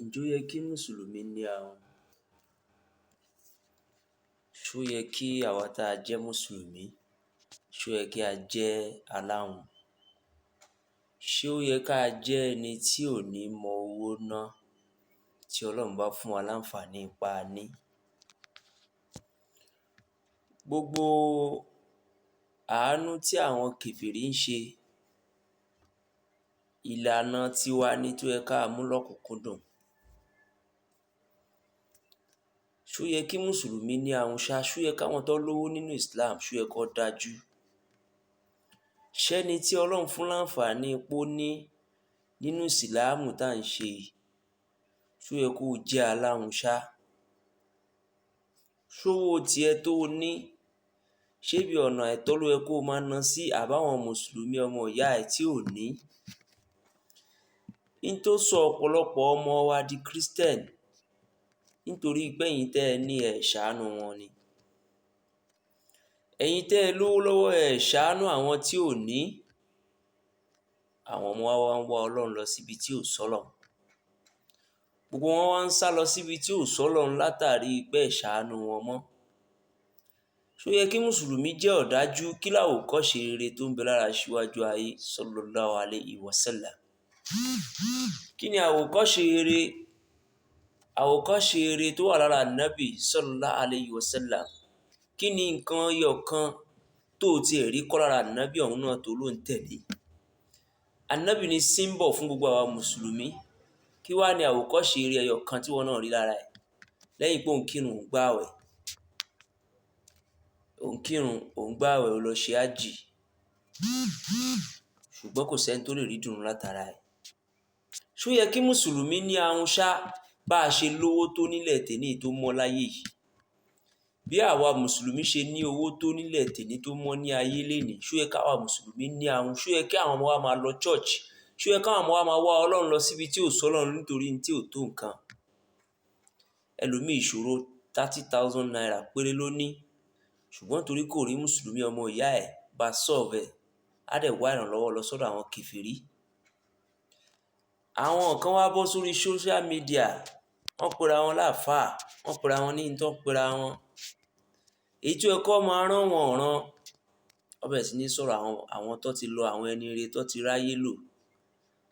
Ǹjẹ́ ó yẹ kí Mùsùlùmí ní ahun? Ṣó yẹ kí àwa tá a jẹ́ Mùsùlùmí, ṣó yẹ kí a jẹ́ aláhun? Ṣé ó yẹ ká jẹ́ ẹni tí ò ní mọ owó ná tí Ọlọ́run bá fún wa láǹfààní pa ní? Gbogbo àánú tí àwọn kèfèrí ń ṣe, ìlànà tiwa ni tó yẹ ká mú lọ́kùnkúndùn. Ṣó yẹ kí Mùsùlùmí ní ahun ṣá? Ṣó yẹ káwọn tó lówó nínú Islam ṣó yẹ kó dájú? Ṣẹ́ni tí Ọlọ́run fún láǹfààní pó ní nínú Ìsìlámù tá à ń ṣe yìí, ṣó yẹ kó jẹ́ aláhun ṣá? Ṣówó tiẹ̀ tó ní, ṣébi ọ̀nà àìtọ́ ló yẹ kó máa ná sí àbáwọn Mùsùlùmí ọmọ ìyá ẹ̀ tí ò ní? N tó sọ ọ̀pọ̀lọpọ̀ ọmọ wa di Christian nítorí pẹ́yìn tẹ́ ẹ ní ẹ̀ ṣàánú wọn ni. Ẹ̀yin tẹ́ ẹ lówó lọ́wọ́ ẹ̀ ṣàánú àwọn tí ò ní. Àwọn ọmọ wa wá ń wá Ọlọ́run lọ síbi tí ò sọ́lọ́run. Gbogbo wọn wá ń sá lọ síbi tí ò sọ́lọ́run látàrí pé ẹ̀ ṣàánú wọn mọ́. Ṣó yẹ kí Mùsùlùmí jẹ́ ọ̀dájú? Kí làwòkọ́ṣe rere tó ń bẹ lára Aṣíwájú ayé sallallahu alayhi wa sallam? Kí ni àwòkọ́ṣe rere? Àwòkọ́ṣe rere tó wà lára Ànábì sallallahu alayhi wa sallam. Kí ni nǹkan ẹyọ kan tó tiẹ̀ rí kọ́ lára Ànábì ọ̀hún náà tó ló ń tẹ̀lé? Ànábì ni symbol fún gbogbo àwa Mùsùlùmí. Kí wá ni àwòkọ́ṣe rere ẹyọ kan tí wọ́n náà rí lára ẹ̀? Lẹ́yìn pé òun kírun, òun gbààwẹ̀. Òun kírun, òun gbààwẹ̀, ó lọ ṣe hájì. Ṣùgbọ́n kò sẹ́ni tó lè rí ìdùnnú látara ẹ̀. Ṣó yẹ kí Mùsùlùmí ní ahun ṣá? Bá a ṣe lówó tó nílẹ̀ tèní tó mọ́ láyé yìí. Bí àwa Mùsùlùmí ṣe ní owó tó nílẹ̀ tèní tó mọ́ ní ayé lénìí, ṣó yẹ káwa Mùsùlùmí ní ahun? Ṣó yẹ kí àwọn ọmọ wa máa lọ church? Ṣó yẹ káwọn ọmọ wa máa wá Ọlọ́run lọ síbi tí ò sọ́lọ́run nítorí tí ò tó nǹkan? Ẹlòmíì ìṣòro 30,000 naira péré ló ní, ṣùgbọ́n torí kò rí Mùsùlùmí ọmọ ìyá ẹ̀ bá solve ẹ̀, á dẹ̀ wá ìrànlọ́wọ́ lọ sọ́dọ̀ àwọn kèfèrí. Àwọn kan wá bọ́ sórí social media, wọ́n pera wọn láàfáà, wọ́n pera wọn ní n tán pera wọn. Èyí tó yẹ kó máa rán wọn ọ̀ràn, wọ́n bẹ̀rẹ̀ sí ní sọ̀rọ̀ àwọn tó ti lọ, àwọn ẹni rere tó ti ráyé lò,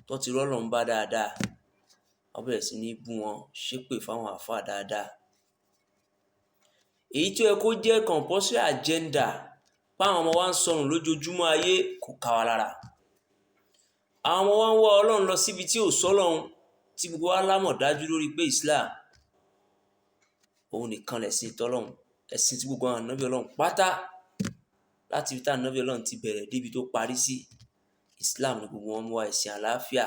tó ti rọ́lọ́run bá dáadáa. Wọ́n bẹ̀rẹ̀ sí ní bú wọn, ṣépè fáwọn àfáà dáadáa. Èyí tó yẹ kó jẹ́ compulsory agenda páwọn ọmọ wa ń sọnù lójoojúmọ́ ayé kò ká wa lára. Àwọn ọmọ wa ń wá Ọlọ́run lọ síbi tí ò sọ́lọ́run, tí gbogbo wa lámọ̀ dájú lórí pé Islam òun nìkan lẹ̀sìn tọ́lọ́run, ẹ̀sìn tí gbogbo àwọn ànábì Ọlọ́run pátá láti ibi tí ànábì Ọlọ́run ti bẹ̀rẹ̀ débi tó parí sí, Islam ni gbogbo wọn mú wá, ẹ̀sìn àlàáfíà.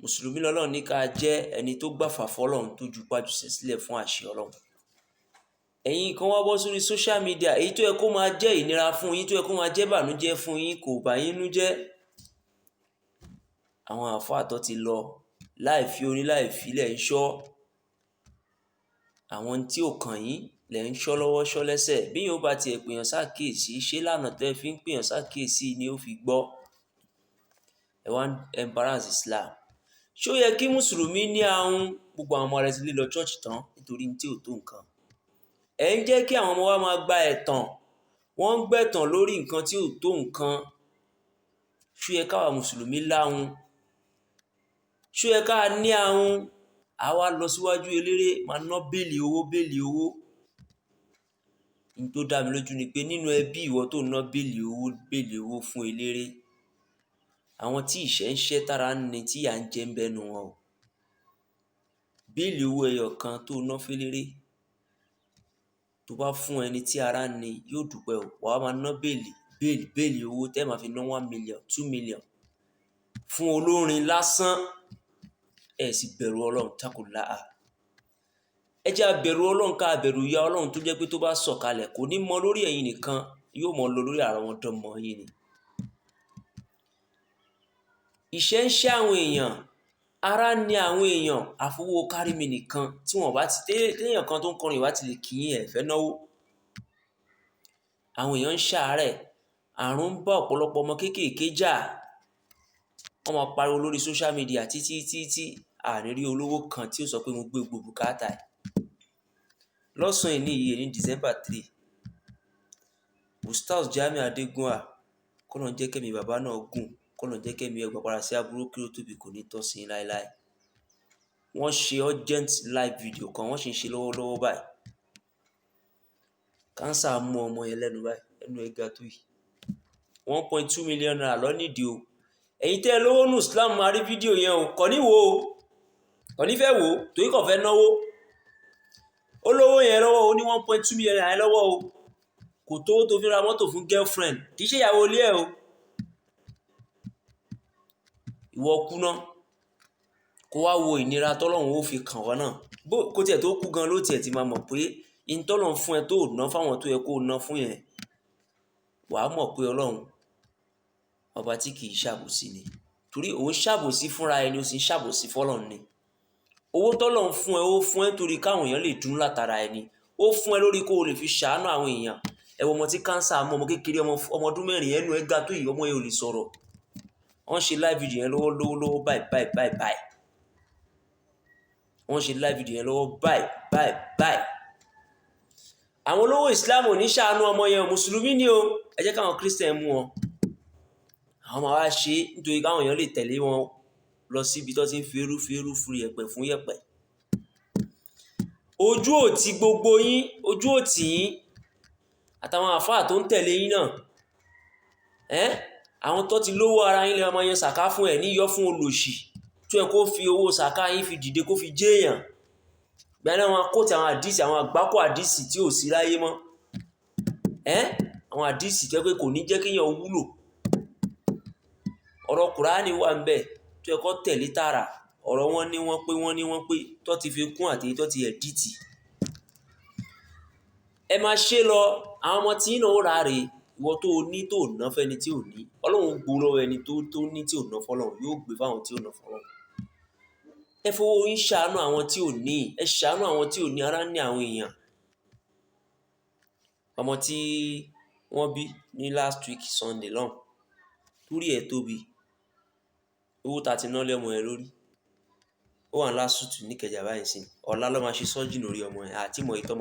Mùsùlùmí lọ́lọ́run ní ká jẹ́ ẹni tó gbàfà fọ́lọ́run tó ju pájùsẹ̀ sílẹ̀ fún àṣẹ Ọlọ́run. Ẹ̀yin kan wá bọ́ sórí social media, èyí tó yẹ kó máa jẹ́ ìnira fún yín, tó yẹ kó máa jẹ́ ìbànújẹ́ fún yín, kò bà yín nú jẹ́. Àwọn àfáà tó ti lọ láì fi orí láì fi lẹ̀ ń ṣọ́. Àwọn tí ò kàn yín lẹ̀ ń ṣọ́ lọ́wọ́ ṣọ́ lẹ́sẹ̀. Bí yóò bá tiẹ̀ pèèyàn sákèésí, ṣé lánàá tẹ́ fi ń pèèyàn sákèésí ni ó fi gbọ́? Ẹ wá ń embarrass Islam. Ṣó yẹ kí Mùsùlùmí ní ahun? Gbogbo àwọn ọmọ rẹ̀ ti lé lọ church tán nítorí tí ò tó nǹkan. Ẹ ń jẹ́ kí àwọn ọmọ wa máa gba ẹ̀tàn. Wọ́n ń gbẹ̀tàn lórí nǹkan tí ò tó nǹkan. Ṣó yẹ káwa Mùsùlùmí láhun? Ṣó yẹ ká ní ahun? Àwa lọ síwájú eléré máa ná béèlì owó béèlì owó. N tó dá mi lójú ni pé nínú ẹbí ìwọ tó ná béèlì owó fún eléré, àwọn tí ìṣẹ́ ń ṣẹ́ tára ń ni tí ìyà ń jẹ ń bẹ́nu wọn o. Béèlì owó ẹyọ kan tó ná féléré, tó bá fún ẹni tí ara ń ni yóò dúpẹ́ o. Wàá máa ná béèlì owó tẹ́ máa fi ná 1 million 2 million fún olórin lásán. Ẹ sì bẹ̀rù Ọlọ́run taqullaha. Ẹ jẹ́ a bẹ̀rù Ọlọ́run ká bẹ̀rù ìyà Ọlọ́run tó jẹ́ pé tó bá sọ̀kalẹ̀ kò ní mọ lórí ẹ̀yin nìkan, yóò mọ lọ lórí àrọ́mọdọ́mọ yín ni. Ìṣẹ́ ń ṣẹ́ àwọn èèyàn, ara ń ni àwọn èèyàn, àfowó kárí mi nìkan tí wọ́n bá ti téèyàn kan tó ń kọrin ìwà ti lè kí yín ẹ̀ fẹ́ náwó. Àwọn èèyàn ń ṣàárẹ̀, àrùn ń bá ọ̀pọ̀lọpọ̀ ọmọ kéékèèké jà. Wọ́n máa pariwo lórí social media títí. àní rí olówó kan tí ó sọ pé mo gbé gbogbo bùkátà ẹ̀. Lọ́sàn-án ìní yìí ní December 3 Ustaz Jamiu Adégúnwà kọ́nà jẹ́ kẹ́mi bàbá náà gùn, kọ́nà jẹ́ kẹ́mi ẹgbà padà sí aburú kí ó tóbi kò ní tọ́ sí láéláé. Wọ́n ṣe urgent live video kan, wọ́n sì ń ṣe lọ́wọ́lọ́wọ́ báyìí. Kánsà mú ọmọ yẹn lẹ́nu báyìí, ẹnu ẹ̀ ga tó yìí. 1.2 million naira lọ nídìí o. Ẹ̀yin tẹ́ ẹ lówó nù Islam máa rí fídíò yẹn o, kò ní wò ó, kò ní fẹ́ wò ó, torí kò fẹ́ náwó. Ó lówó yẹn lọ́wọ́, ó ní 1.2 million naira lọ́wọ́ o. Kò tó tó fi ra mọ́tò fún girlfriend, kì í ṣe ìyàwó ilé ẹ̀ o. Ìwọ kú náà, kó wá wo ìnira tọ́lọ́run ó fi kàn wọ́n náà. Kó tiẹ̀ tó kú gan ló tiẹ̀ ti máa mọ̀ pé ìtọ́lọ́run fún ẹ tó ná fáwọn tó yẹ kó ná fún yẹn, wàá mọ̀ pé Ọlọ́run ọba tí kì í ṣàbòsí ni. Torí òun ṣàbòsí fúnra ẹni, ó sì ń ṣàbòsí fọ́lọ́run ni. Owó tọ́lọ́run fún ẹ, ó fún ẹ torí káwọn èèyàn lè dùn látara ẹni. Ó fún ẹ lórí kó o lè fi ṣàánú àwọn èèyàn. Ẹ wo ọmọ tí kánsà mú, ọmọ kékeré, ọmọ ọdún 4, ẹnu ẹ̀ ga tó yìí, ọmọ yẹn ò lè sọ̀rọ̀. Wọ́n ṣe live video yẹn lọ́wọ́ báyìí. Wọ́n ṣe live video yẹn lọ́wọ́ báyìí. Àwọn olówó Islam ò ní ṣàánú ọmọ yẹn, mùsùlùmí ni o. Ẹ jẹ́ káwọn Christian mú wọn. Àwọn máa wá ṣe nítorí káwọn èèyàn lè tẹ̀lé wọn lọ síbi tó ti ń fi eru fún yẹ̀pẹ̀ fún yẹ̀pẹ̀. Ojú ò ti gbogbo yín, ojú ò tì yín àtàwọn àfáà tó ń tẹ̀lé yín náà. Àwọn tó ti lówó ara yín lè ọmọ yẹn sàká fún ẹ̀ níyọ́ fún olòṣì tó yẹ kó fi owó sàká yín fi dìde kó fi jéèyàn. Bẹ́ẹ̀ náà wọn kóòtù àwọn àdìsí, àwọn àgbákò àdìsí tí ò sí láyé mọ́. Àwọn àdìsí tó yẹ pé kò ní jẹ́ kéèyàn wúlò. Ọ̀rọ̀ Kùránì wà ń bẹ̀ tó yẹ kó tẹ̀lé tààrà. Ọ̀rọ̀ wọn ní wọ́n pé tó ti fi kún àti tó ti ẹ̀dítì. Ẹ máa ṣe lọ, àwọn ọmọ tí náà ó ra rèé. Ìwọ tó ní tó ná fẹ́ni tí ò ní. Ọlọ́run gbó lọ́wọ́ ẹni tó ní tí ò ná fọ́lọ́run, yóò gbé fáwọn tí ò ná fọ́lọ́run. Ẹ fowó yín ṣàánú àwọn tí ò ní, ẹ ṣàánú àwọn tí ò ní, ara ní àwọn èèyàn. Ọmọ tí wọ́n bí ní last week Sunday lọ́hùn, torí ẹ̀ tóbi, owó ta ti ná lẹ́mọ ẹ lórí. Ó wà ní lásùtù ní Ìkẹjà báyìí sí. Ọ̀la ló máa ṣe sọ́jì lórí ọmọ ẹ̀ àti ìmọ̀ ìtọ́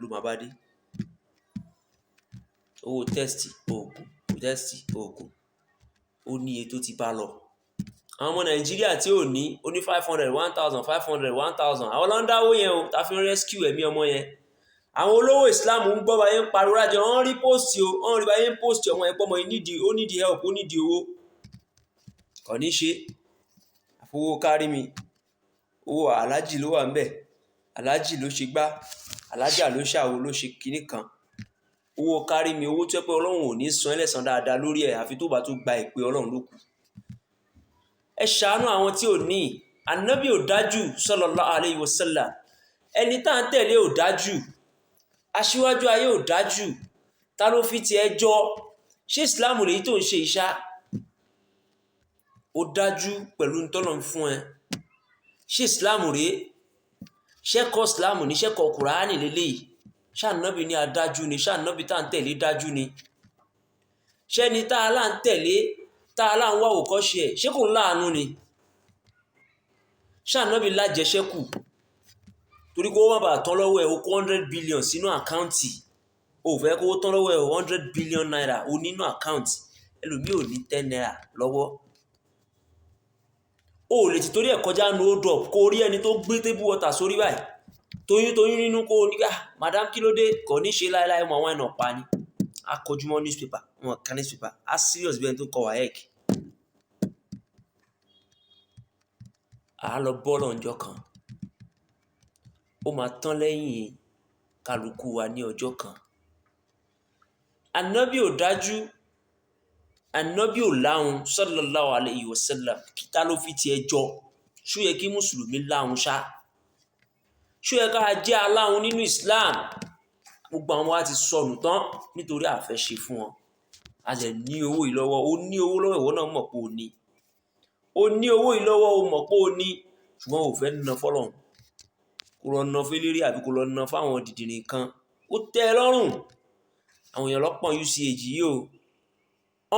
ló máa bá dé. Owó tẹ́sítì oògùn ó ní iye tó ti bá lọ. Àwọn ọmọ Nàìjíríà tí ò ní, ó ní 500, 1,000, 500, 1,000. Àwọn ló ń dáwó yẹn o, ta fi ń rescue ẹ̀mí ọmọ yẹn. Àwọn olówó Islam ń gbọ́ báyẹn ń pariwo rájọ, wọ́n rí post o, wọ́n rí báyẹn post ọmọ yẹn pọ́ ọmọ yìí ó nídìí help, ó nídìí owó. Kò ní ṣe àfowó kárí mi. Owó aláàjì ló wà ń bẹ̀. Aláàjì ló ṣe gbá, alájà ló ṣàwo ló ṣe kinní kan. Owó kárí mi, owó tó yẹ pé Ọlọ́run ò ní san ẹlẹ́san dáadáa lórí ẹ̀ àfi tó bá tó gba ìpè Ọlọ́run ló kù. Ẹ ṣàánú àwọn tí ò ní. Ànábì ò dájú sallallahu alayhi wa sallam. Ẹni tá à ń tẹ̀lé ò dájú. Aṣíwájú ayé ò dájú. Ta ló fi ti ẹjọ́? Ṣé Ìsìláàmù lèyí tó ń ṣe ìṣá? Ó dájú pẹ̀lú ntọ́nà fún ẹ. Ṣé Ìsìláàmù rèé? Ṣẹ́kọ̀ọ́ Ìsìláàmù ní ṣẹ́kọ̀ọ́ Kùránì lélẹ́yìí. Ṣànábì ní adájú ni, ṣànábì tá à ń tẹ̀lé dájú ni. Ṣẹ́ni tá a lá ń tẹ̀lé, tá a lá ń wá òkọ́ṣe ẹ̀, ṣé kò láàánú ni? Ṣànábì lájẹṣẹ́kù torí kó má bàa tán lọ́wọ́ ẹ̀, o kó 100 billion sínú àkáǹtì. O fẹ́ kó tán lọ́wọ́ ẹ̀ 100 billion naira o nínú àkáǹtì. Ẹlòmíì ò ní 10 naira lọ́wọ́. O lè ti torí ẹ̀ kọjá no hold up kó rí ẹni tó gbé table water sórí báyìí. Toyún nínú kó o ní ká madam kí ló dé, kò ní ṣe láéláé mọ àwọn ẹ̀nà pa ni. A kọjú mọ́ newspaper, wọn kà newspaper, a serious bí ẹni tó kọ WAEC. A lọ bọ́ọ̀lù ọjọ́ kan. Ó máa tán lẹ́yìn kálukú wa ní ọjọ́ kan. Ànábì ò dájú, ànábì ò láhun sallallahu alayhi wa sallam. Kíta ló fi ti ẹjọ́? Ṣó yẹ kí mùsùlùmí láhun ṣá? Ṣó yẹ ká jẹ́ aláhun nínú Islam? Gbogbo àwọn wa ti sọnù tán nítorí àfẹ́ṣe fún wọn. A lè ní owó ìlọ́wọ́, ó ní owó lọ́wọ́, ìwọ náà mọ̀ pé ó ní. Ó ní owó ìlọ́wọ́, ó mọ̀ pé ó ní, ṣùgbọ́n ò fẹ́ ná fọ́lọ́run. Kó lọ ná fẹ́lẹ́rí àbí kó lọ ná fáwọn dìdìrín kan. Ó tẹ́ ẹ lọ́rùn. Àwọn èèyàn lọ́pọ̀ UCH yìí o.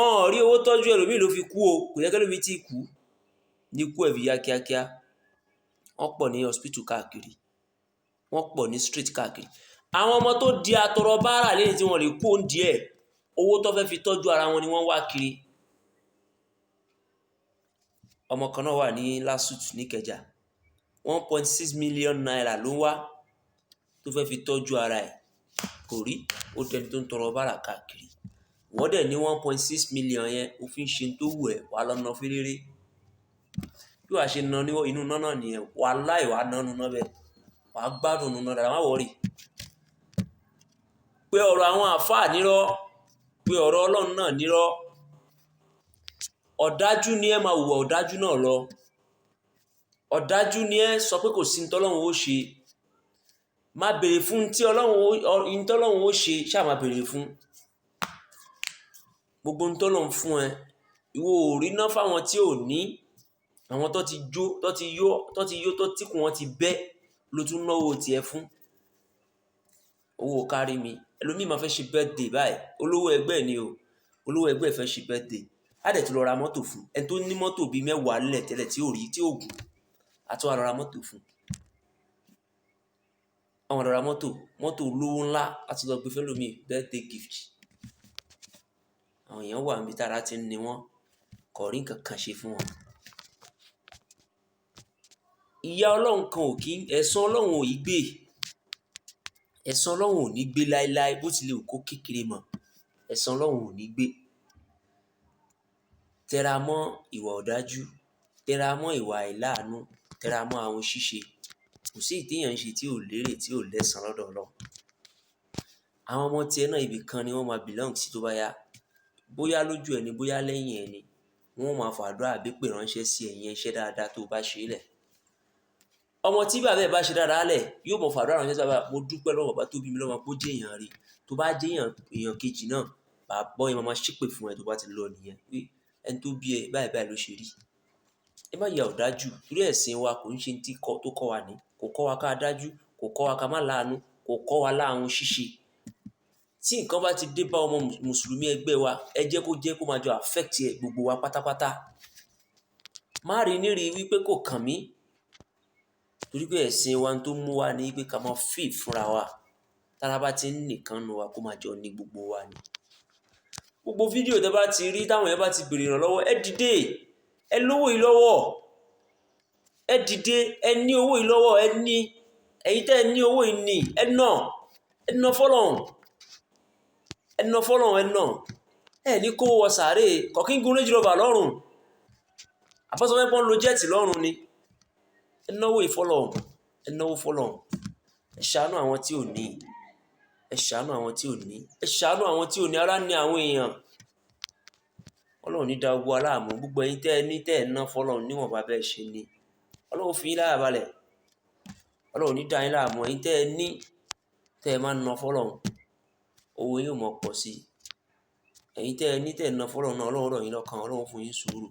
Ọ̀n rí owó tọ́jú ẹlòmíì ló fi kú o. Kò yẹ kí ẹlòmíì tí kú. Ní kú ẹ̀ fi yá kíákíá. wọ́n pọ̀ ní hospital káàkiri, wọ́n pọ̀ ní street káàkiri. Àwọn ọmọ tó di atọrọ bárà lẹ́yìn tí wọ́n lè kó oúnjẹ owó tó fẹ́ fi tọ́jú ara wọn ni wọ́n wá kiri. Ọmọ kan náà wà ní LASUT níkẹjà, 1.6 million naira ló wá tó fẹ́ fi tọ́jú ara ẹ̀, kò rí, ó tẹni tó ń tọrọ bárà káàkiri. Wọ́n dẹ̀ ní 1.6 million yẹn ó fi ń ṣe tó wù ẹ́, wà lọ́nà fẹ́rẹ́rẹ́. Bí wàá ṣe ná ní inú náà náà nìyẹn, wàláhì wàá ná nínú náà bẹ́ẹ̀, wàá gbádùn nínú náà dáadáa, má wọ̀rì. Pé ọ̀rọ̀ àwọn àfáà nírọ́, pé ọ̀rọ̀ Ọlọ́run náà nírọ́. Ọ̀dájú ni ẹ máa hùwà ọ̀dájú náà lọ. Ọ̀dájú ni ẹ sọ pé kò sí ní tọ́lọ́run ó ṣe. Má béèrè fún tí Ọlọ́run ó ṣe, ṣáà má béèrè fún. Gbogbo ń tọ́lọ́run fún ẹ, ìwọ ò rí ná fáwọn tí ò ní, àwọn tó ti yó, tó tíkùn wọn ti bẹ́ ló tún náwó tiẹ̀ fún. Owó kárí mi. Ẹlòmíì máa fẹ́ ṣe birthday báyìí, olówó ẹgbẹ́ ni o, olówó ẹgbẹ́ fẹ́ ṣe birthday. Á dẹ̀ tún lọ ra mọ́tò fún ẹni tó ní mọ́tò bíi 10 lẹ̀ tẹ́lẹ̀ tí ò rí, tí ò gùn, àti wá lọ ra mọ́tò fún. Àwọn lọ ra mọ́tò olówó ńlá láti lọ gbé fẹ́lòmíì birthday gift. Àwọn èèyàn wà níbi tára ti ń ni wọ́n, kò rí nǹkan kan ṣe fún wọn. Ìyà Ọlọ́run kan ò kí, ẹ̀san Ọlọ́run ò yí gbé. Ẹ̀san Ọlọ́run ò ní gbé láéláé bó tilẹ̀ wù kó kékeré mọ́. Ẹ̀san Ọlọ́run ò ní gbé. Tẹra mọ́ ìwà ọ̀dájú, tẹra mọ́ ìwà àìláàánú, tẹra mọ́ ahun ṣíṣe. Kò sí èyí téèyàn ń ṣe tí ò lérè, tí ò lẹ́san lọ́dọ̀ Ọlọ́run. Àwọn ọmọ tiẹ̀ náà ibì kan ni wọ́n máa belong sí tó bá yá. Bóyá lójú ẹni, bóyá lẹ́yìn ẹni, wọ́n máa fàdúrà àbépè ránṣẹ́ sí ẹ̀yìn iṣẹ́ dáadáa tó bá ṣe lẹ̀. Ọmọ tí bàbá ẹ̀ bá ṣe dáadáa lẹ̀ yóò mọ̀ fàdúrà ránṣẹ́ sábà, mo dúpẹ́ lọ́wọ́ bàbá tó bí mi lọ́mọ pé ó jẹ́ èèyàn rí. Tó bá jẹ́ èèyàn kejì náà, bàbá yẹn máa ṣépè fún ẹ tó bá ti lọ nìyẹn, pé ẹni tó bí ẹ báyìí ló ṣe rí. Ẹ má ya ọ̀dájú, torí ẹ̀sìn wa kò ń ṣe tó kọ́ wa ní. Kò kọ́ wa ká dájú, kò kọ́ wa ká má láàánú, kò kọ́ wa láhun ṣíṣe. Tí nǹkan bá ti dé bá ọmọ mùsùlùmí ẹgbẹ́ wa, ẹ jẹ́ kó máa jọ affect ẹ gbogbo wa pátápátá. Má rí nírí wípé kò kàn mí, torí pé ẹ̀sìn wa tó mú wa ní pé ká máa feel fúnra wa. Tára bá ti ń nìkan nu wa kó máa jọ ní gbogbo wa ni. Gbogbo fídíò tẹ́ bá ti rí táwọn yẹn bá ti bèrè ìrànlọ́wọ́, ẹ dìde, ẹ lówó yìí lọ́wọ́, ẹ dìde, ẹ ní owó yìí lọ́wọ́, ẹ ní, ẹ̀yin tẹ́ ẹ ní owó yìí ní, ẹ ná fọ́lọ́run, ẹ ní kó wọ sàárè, kọ̀kí ń gun Range Rover lọ́rùn, àbọ́sọ fẹ́ pọ́n lo jẹ́ẹ̀tì lọ́rùn ni. Ẹ náwó ìfọ́lọ́run, ẹ náwó fọ́lọ́run. Ẹ ṣàánú àwọn tí ò ní, ẹ ṣàánú àwọn tí ò ní, ẹ ṣàánú àwọn tí ò ní. Ara ní àwọn èèyàn. Ọlọ́run ní dá gbogbo aláàmú, gbogbo ẹ̀yin tẹ́ ẹ ní tẹ́ ẹ ná fọ́lọ́run níwọ̀nba bẹ́ẹ̀ ṣe ní. Ọlọ́run fi yín láyà balẹ̀. Ọlọ́run ní dá yín láàmú, ẹ̀yin tẹ́ ẹ ní tẹ́ ẹ máa ná fọ́lọ́run, owó yóò mọ̀ pọ̀ sí. Ẹ̀yin tẹ́ ẹ ní tẹ́ ẹ ná fọ́lọ́run náà, Ọlọ́run rọ̀ yín lọ́kàn, Ọlọ́run fún yín sùúrù.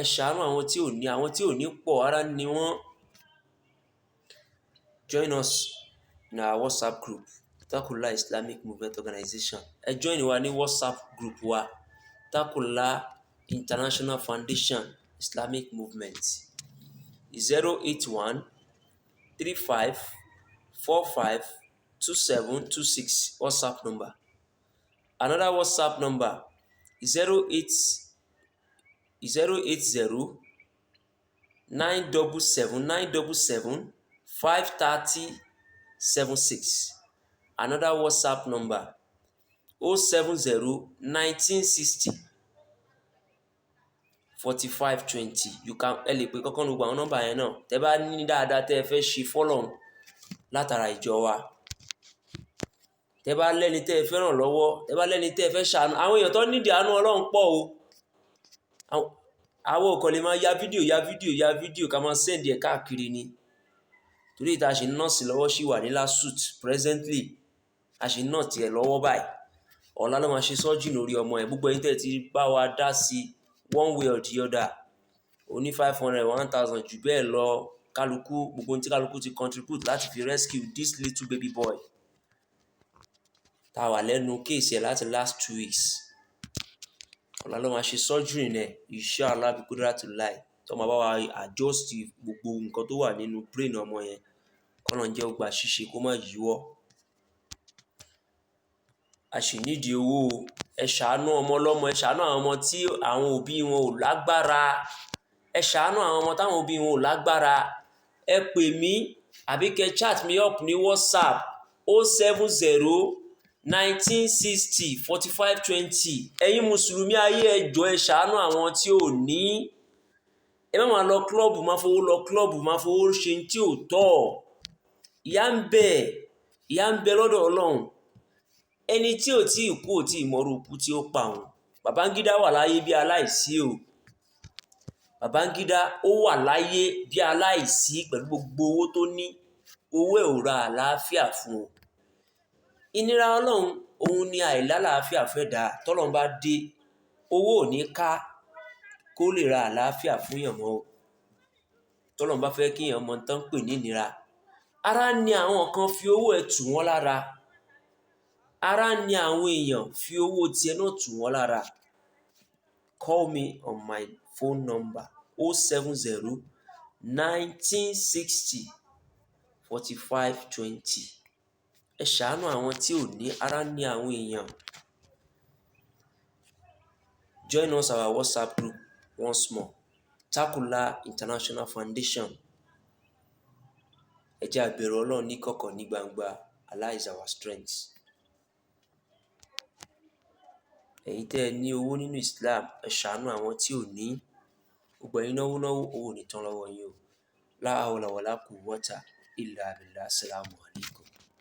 Ẹ ṣàánú àwọn tí ò ní, àwọn tí ò ní pọ̀, ara ní wọ́n. Join us in our WhatsApp group, Takurlah Islamic Movement Organization. Ẹ join wa ní WhatsApp group wa, Takurlah International Foundation Islamic Movement. 08135452726 WhatsApp number. Another WhatsApp number is 080-977-530-76. Another WhatsApp number 070-1960-4520. You can ẹ lè pè kankan gbogbo àwọn nọ́mbà yẹn náà. Tẹ́ bá ní dáadáa tẹ́ ẹ fẹ́ ṣe fọ́lọ́run látara ìjọ wa. Tẹ́ bá lẹ́ni tẹ́ ẹ fẹ́ ràn lọ́wọ́, tẹ́ bá lẹ́ni tẹ́ ẹ fẹ́ ṣàánú. Àwọn èèyàn tó nídìí àánú Ọlọ́run pọ̀ o. Àwọn ò kàn lè máa ya fídíò ká máa send ẹ̀ káàkiri ni. Torí ìta ṣe nọ́ọ̀sì lọ́wọ́ ṣì wà ní LASUT presently. A ṣe nọ́ọ̀tì ẹ̀ lọ́wọ́ báyìí. Ọ̀la ló máa ṣe surgery lórí ọmọ ẹ̀. Gbogbo ẹ̀yin tẹ́ ẹ ti bá wa dá sí one way or the other. Oní 500, 1000 jù bẹ́ẹ̀ lọ. Kálukú, gbogbo ohun tí kálukú ti contribute láti fi rescue this little baby boy. Tá wà lẹ́nu kéèsì ẹ̀ láti last 2 weeks. Ọ̀la ló máa ṣe surgery nẹ̀, inshallah bi kudratillah. tó máa bá wa adjust gbogbo nǹkan tó wà nínú brain ọmọ yẹn k'Ọlọ́run jẹ́ ó gba ṣíṣe kó má yíwọ́. A sì nídìí owó o. Ẹ ṣàánú ọmọ ọlọ́mọ, ẹ ṣàánú àwọn ọmọ tí àwọn òbí wọn ò lágbára, ẹ ṣàánú àwọn ọmọ táwọn òbí wọn ò lágbára. Ẹ pè mí àbí kẹ́ chat me up ní WhatsApp 070-1960-4520. Ẹ̀yin mùsùlùmí ayé ẹ jọ̀ọ́ ẹ ṣàánú àwọn tí ò ní. Ẹ má máa lọ klọ́ọ̀bù, máa fowó lọ klọ́ọ̀bù, máa fowó ṣe tí ò tọ́. Ìyà ń bẹ lọ́dọ̀ Ọlọ́run. Ẹni tí ò tí ì kú ò tí ì mọrú ikú tí ó pa òun. Babangida wà láyé bí aláìsí o. Babangida ó wà láyé bí aláìsí pẹ̀lú gbogbo owó tó ní. Owó ẹ̀ ò ra àlàáfíà fún o. Ìnira Ọlọ́run òun ni àìlálàáfíà fẹ́ dà. Tọ́lọ́run bá dé, owó ò ní ká kó lè ra àlàáfíà fún yàn mọ́ o. Tọ́lọ́run bá fẹ́ kí yàn mọ tán pè ní ìnira. Ara ni àwọn kan fi owó ẹ̀ tù wọ́n lára. Ara ni àwọn èèyàn fi owó tiẹ̀ náà tù wọ́n lára. Call me on my phone number 070-1960-4520. Ẹ ṣàánú àwọn tí ò ní. Ara ni àwọn èèyàn. Join us our WhatsApp group once more. Takula International Foundation. Ẹ jẹ́ a bẹ̀rù Ọlọ́run ní kọ̀kọ̀ ní gbangba. Allah is our strength. Ẹ̀yin tẹ́ ẹ ní owó nínú Islam, ẹ ṣàánú àwọn tí ò ní. Gbogbo ẹ̀yin náwó owó ò ní tán lọ́wọ́ yín o. La hawla wala quwwata illa billah. Assalamu alaikum.